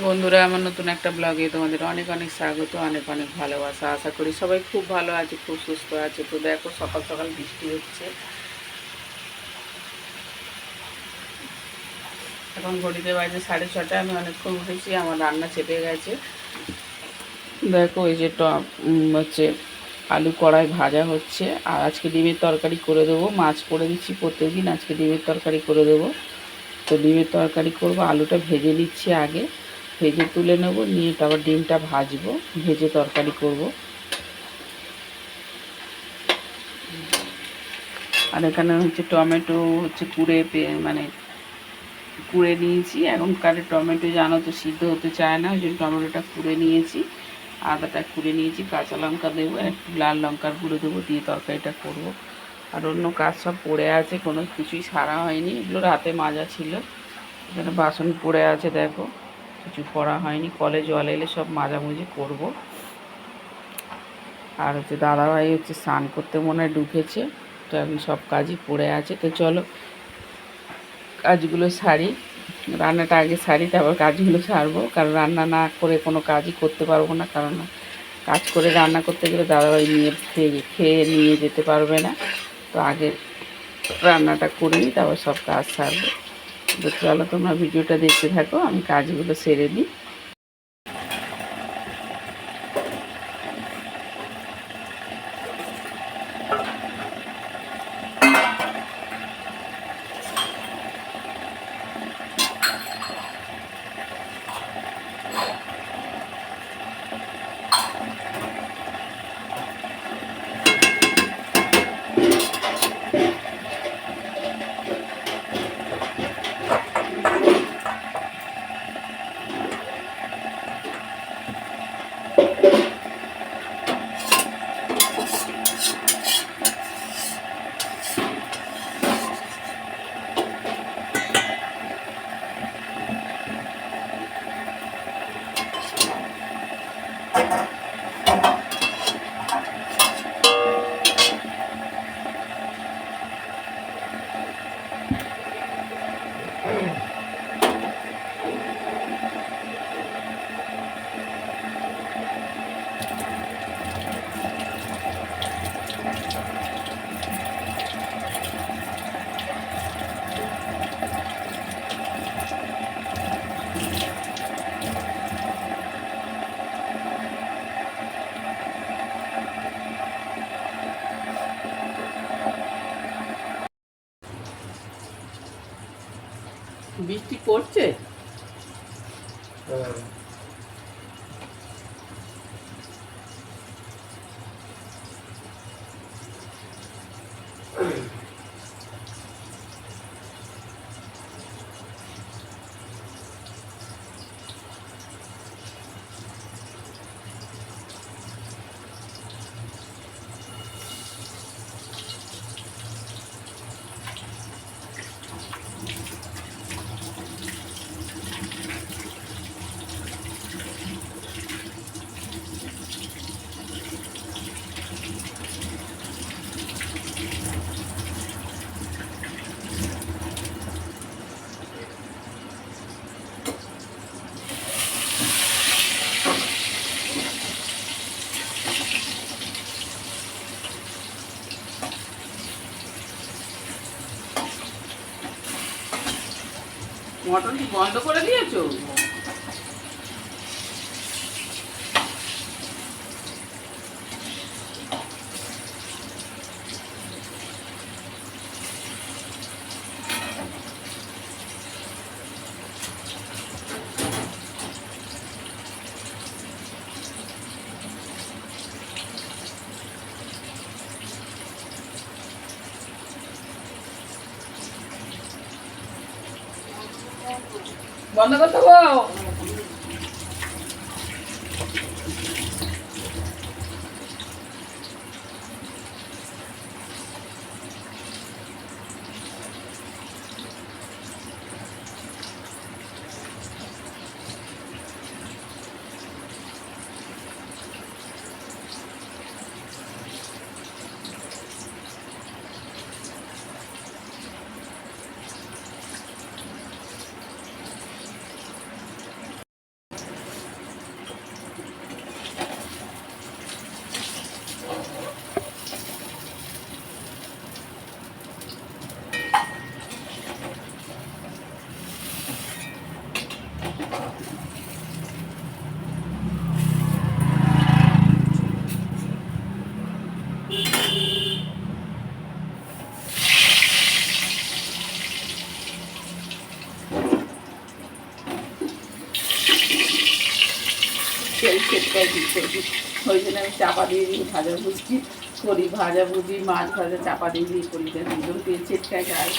বন্ধুরা, আমার নতুন একটা ব্লগে তোমাদের অনেক অনেক স্বাগত, অনেক অনেক ভালোবাসা। আশা করি সবাই খুব ভালো আছে, খুব সুস্থ আছে। তো দেখো, সকাল সকাল বৃষ্টি হচ্ছে। এখন ঘড়িতে বাজে 6:30। আমি অনেকক্ষণ উঠেছি, আমার রান্না চেপে গেছে। দেখো, এই যে হচ্ছে আলু কড়াই ভাজা হচ্ছে। আর আজকে ডিমের তরকারি করে দেবো। মাছ করে দিচ্ছি প্রত্যেকদিন, আজকে ডিমের তরকারি করে দেবো। তো ডিমের তরকারি করবো, আলুটা ভেজে নিচ্ছি আগে, ভেজে তুলে নেব, নিয়ে তারপর ডিমটা ভাজবো, ভেজে তরকারি করব। আর এখানে হচ্ছে টমেটো হচ্ছে মানে কুড়ে নিয়েছি। এখনকার টমেটো জানো তো সিদ্ধ হতে চায় না, ওই জন্য টমেটোটা কুড়ে নিয়েছি। আদাটা কুড়ে নিয়েছি, কাঁচা লঙ্কা দেবো, একটু লাল লঙ্কার গুঁড়ো দেবো, দিয়ে তরকারিটা করব। আর অন্য কাজ সব পড়ে আছে, কোনো কিছুই সারা হয়নি। এগুলো রাতে মাজা ছিল। এখানে বাসন পড়ে আছে, দেখো, কিছু করা হয়নি। কলে জল এলে সব মাজামুজি করব। আর হচ্ছে দাদাভাই হচ্ছে স্নান করতে মনে হয় ঢুকেছে। তো এখন সব কাজই পড়ে আছে। তো চলো কাজগুলো সারি, রান্নাটা আগে সারি, তারপর কাজগুলো সারবো। কারণ রান্না না করে কোনো কাজই করতে পারবো না। কারণ কাজ করে রান্না করতে গেলে দাদাভাই নিয়ে খেয়ে নিয়ে যেতে পারবে না। তো আগে রান্নাটা করে নিই, তারপর সব কাজ সারবো। তো চলো তোমরা ভিডিওটা দেখতে থাকো, আমি কাজগুলো সেরে দিই। বৃষ্টি পড়ছে। মোটর কি বন্ধ করে দিয়েছো? বন্ধ করতে গো। তেল ছেটকায় দিতে, ওই জন্য আমি চাপা দিয়ে দিই ভাজাভুজি করি, ভাজাভুজি মাছ ভাজা চাপা দিয়ে দিয়ে করি, একদম তেল ছেটকায় গায়ে।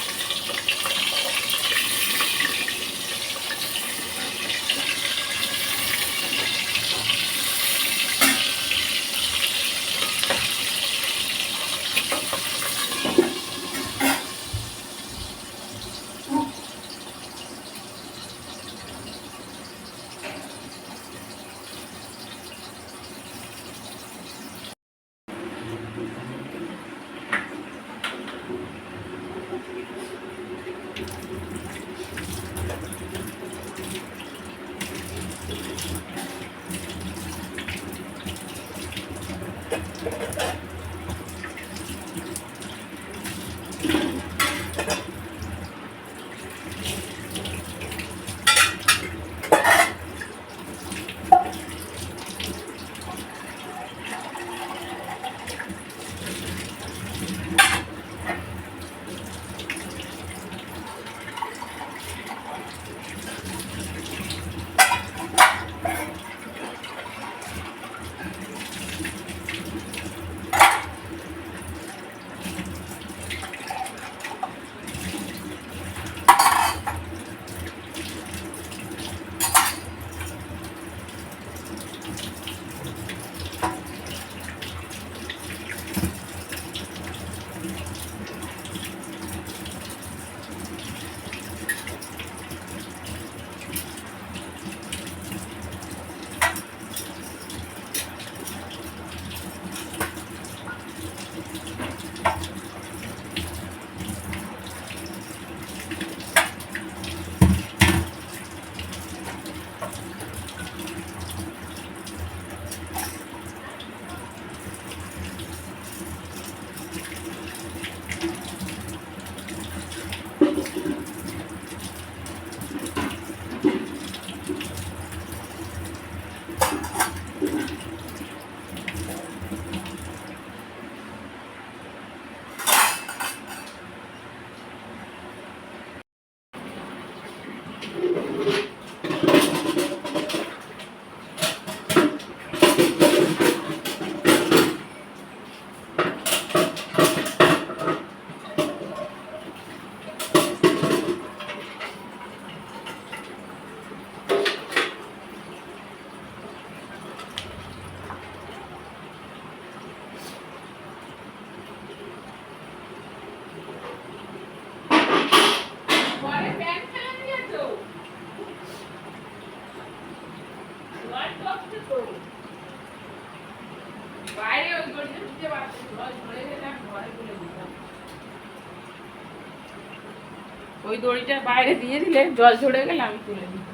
ওই দড়িটা বাইরে দিয়ে দিলে জল ঝরে গেলে আমি তুলে দিই।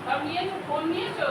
সব নিয়েছো, ফোন নিয়েছো?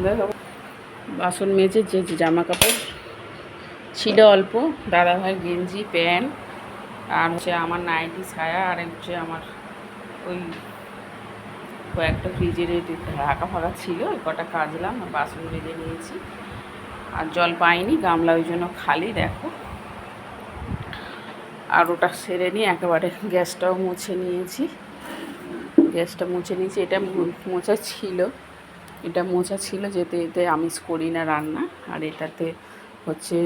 দেখো বাসন মেজে যে জামা কাপড় ছিল অল্প, দাদাভাই গেঞ্জি প্যান্ট আর হচ্ছে আমার নাইটি ছায়া, আর হচ্ছে আমার ওই কয়েকটা ফ্রিজের ঢাকা ফাঁকা ছিল, ওই কটা কাচলাম, বাসন মেজে নিয়েছি। আর জল পাইনি, গামলা ওই জন্য খালি। দেখো আর ওটা সেরে নিয়ে একেবারে গ্যাসটাও মুছে নিয়েছি। এটা মোছা ছিল, যেতে এতে আমিষ করি না রান্না, আর এটাতে হচ্ছে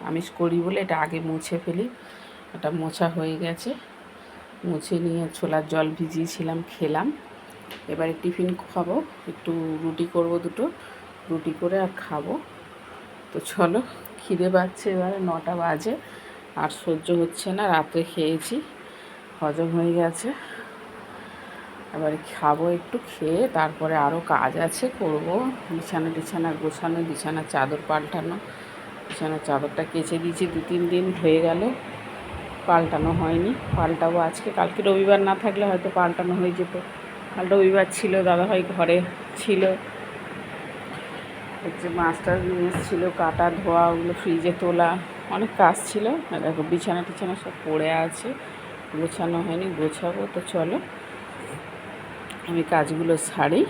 আমিষ করি বলে এটা আগে মুছে ফেলি। এটা মোছা হয়ে গেছে, মুছে নিয়ে ছোলার জল ভিজিয়েছিলাম, খেলাম। এবারে টিফিন খাবো, একটু রুটি করব, দুটো রুটি করে আর খাবো। তো চলো, খিদে পাচ্ছে, এবারে 9টা বাজে, আর সহ্য হচ্ছে না, রাত্রে খেয়েছি, হজম হয়ে গেছে। এবারে খাবো, একটু খেয়ে তারপরে আরও কাজ আছে, করব। বিছানা গোছানো, বিছানার চাদর পাল্টানো। বিছানার চাদরটা কেচে দিয়েছি, 2-3 দিন হয়ে গেল, পাল্টানো হয়নি। পাল্টাবো আজকে, কালকে রবিবার না থাকলে হয়তো পাল্টানো হয়ে যেত। কাল রবিবার ছিল, দাদাভাই ঘরে ছিল, হচ্ছে মাছটা নিয়ে এসেছিলো, কাটা ধোয়া, ওগুলো ফ্রিজে তোলা, অনেক কাজ ছিল। দেখো বিছানা টিছানা সব পড়ে আছে, গোছানো হয়নি, গোছাবো। তো চলো আমি কাজগুলো সারি।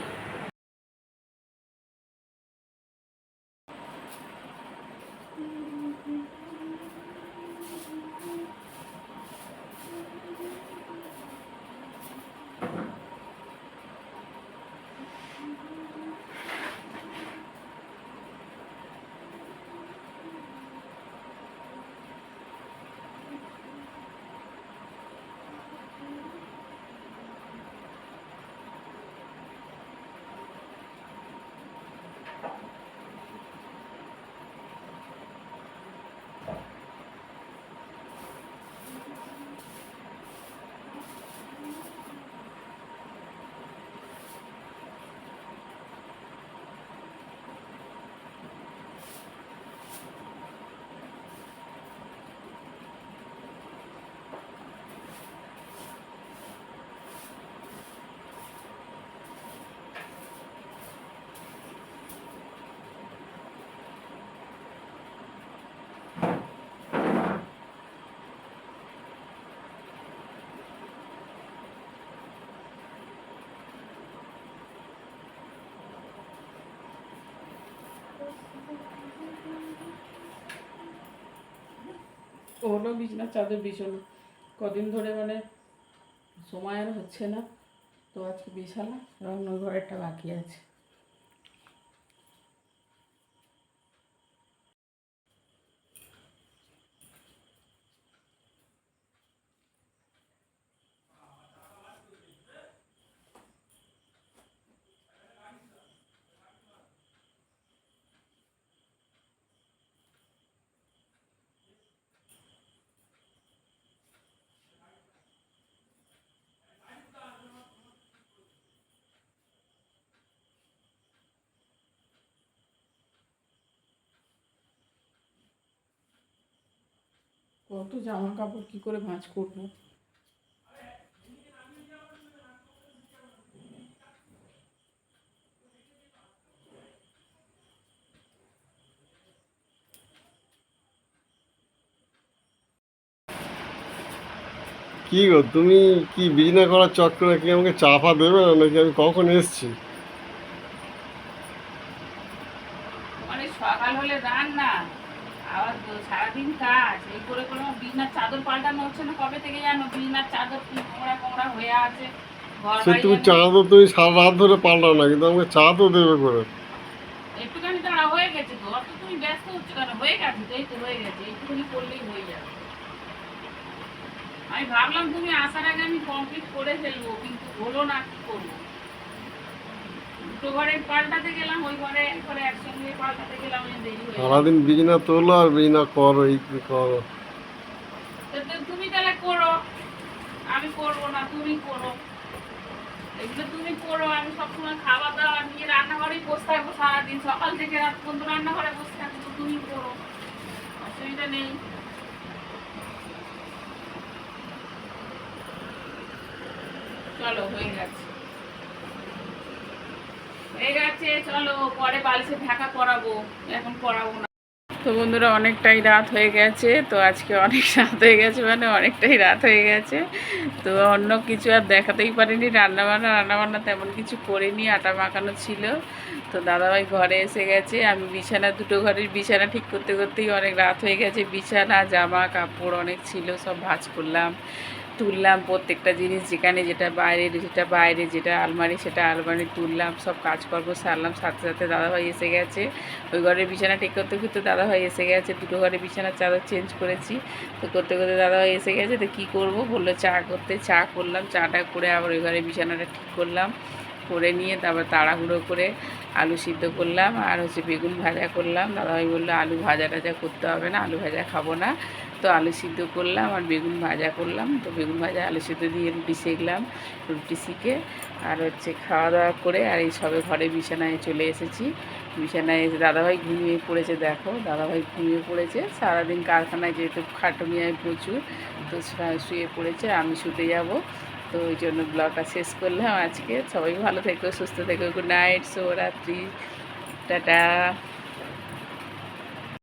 হলো বিছানার চাদর বিছানো, কদিন ধরে মানে সময় আর হচ্ছে না, তো আজকে বিছানা, অন্য ঘরেরটা বাকি আছে। কত জামা কাপড় কী করে ভাঁজ করবো। কি গো, তুমি কি বিজনেস করার চক্করে কি আমাকে চাপা দেবে না, নাকি আমি কখন এসেছি? মানে সকাল হলে রান্না, আবার সারাদিন কাজ, এই করে করে আমার বিছনার চাদর পাল্টানো হচ্ছে না কবে থেকে জানো। বিছনার চাদর কি কোমড়া কোমড়া হয়ে আছে, ঘর সে বাড়ি তুমি যেন চা তো তুমি সারা রাত ধরে পাল্টাও না, কিন্তু আমাকে চা তো দেবে করে। একটুখানি তাড়া হয়ে গেছে তো। অত তুমি ব্যস্ত হচ্ছে কেন? হয়ে গেছে তো, এই তো হয়ে গেছে, একটুখানি করলেই হয়ে যাবে। আমি ভাবলাম তুমি আসার আগে আমি কমপ্লিট করে ফেলবো, কিন্তু হলো না, কি করবো। দুটো ঘরে পাল্টাতে গেলাম, ওই ঘরে এক ঘরে একসঙ্গে পাল্টাতে গেলাম, দেরি হয়ে গেল। সারাদিন বিজনেস তোলো আর বিজনেস করো, এই কি করো। তুমি তাহলে করো, আমি করবো না, তুমি করো। এগুলো তুমি করো, আমি সবসময় খাওয়া দাওয়া নিয়ে রান্নাঘরেই বসে থাকবো সারাদিন, সকাল থেকে রাত পর্যন্ত রান্নাঘরে বসে থাকবো, তুমি করো, অসুবিধা নেই। চলো, হয়ে গেছে, চলো পরে বালিশে ঢাকা পরাবো, এখন পরাবো না। তো বন্ধুরা অনেকটাই রাত হয়ে গেছে, তো আজকে অনেক রাত হয়ে গেছে মানে অনেকটাই রাত হয়ে গেছে। তো অন্য কিছু আর দেখাতেই পারিনি, রান্নাবান্না তেমন কিছু করিনি, আটা মাখানো ছিল। তো দাদাভাই ঘরে এসে গেছে, আমি বিছানা, দুটো ঘরের বিছানা ঠিক করতে করতেই অনেক রাত হয়ে গেছে। বিছানা, জামা কাপড় অনেক ছিল, সব ভাঁজ করলাম, তুললাম, প্রত্যেকটা জিনিস যেখানে যেটা বাইরে, যেটা আলমারি সেটা আলমারি তুললাম, সব কাজকর্ম সারলাম। সাথে সাথে দাদাভাই এসে গেছে, ওই ঘরের বিছানা ঠিক করতে করতে দাদাভাই এসে গেছে। দুটো ঘরে বিছানার চাদর চেঞ্জ করেছি, তো করতে করতে দাদাভাই এসে গেছে। তো কী করবো বললো চা করতে, চা করলাম, চাটা করে আবার ওই ঘরে বিছানাটা ঠিক করলাম, করে নিয়ে তারপর তাড়াহুড়ো করে আলু সিদ্ধ করলাম আর বেগুন ভাজা করলাম। দাদাভাই বললো আলু ভাজা টাজা করতে হবে না, আলু ভাজা খাবো না। তো আলু সিদ্ধ করলাম আর বেগুন ভাজা করলাম। তো বেগুন ভাজা আলু সিদ্ধ দিয়ে রুটি সেঁকলাম, রুটি সেঁকে আর খাওয়া দাওয়া করে আর এই সবে ঘরে বিছানায় চলে এসেছি। বিছানায় এসে দাদাভাই ঘুমিয়ে পড়েছে, দেখো দাদাভাই ঘুমিয়ে পড়েছে। সারাদিন কারখানায় যেহেতু খাটুনি হয় প্রচুর, তো শুয়ে পড়েছে, আমি শুতে যাব। তো ওই জন্য ব্লগটা শেষ করলাম আজকে। সবাই ভালো থেকো, সুস্থ থেকো, গুড নাইট, শুভরাত্রি, টাটা।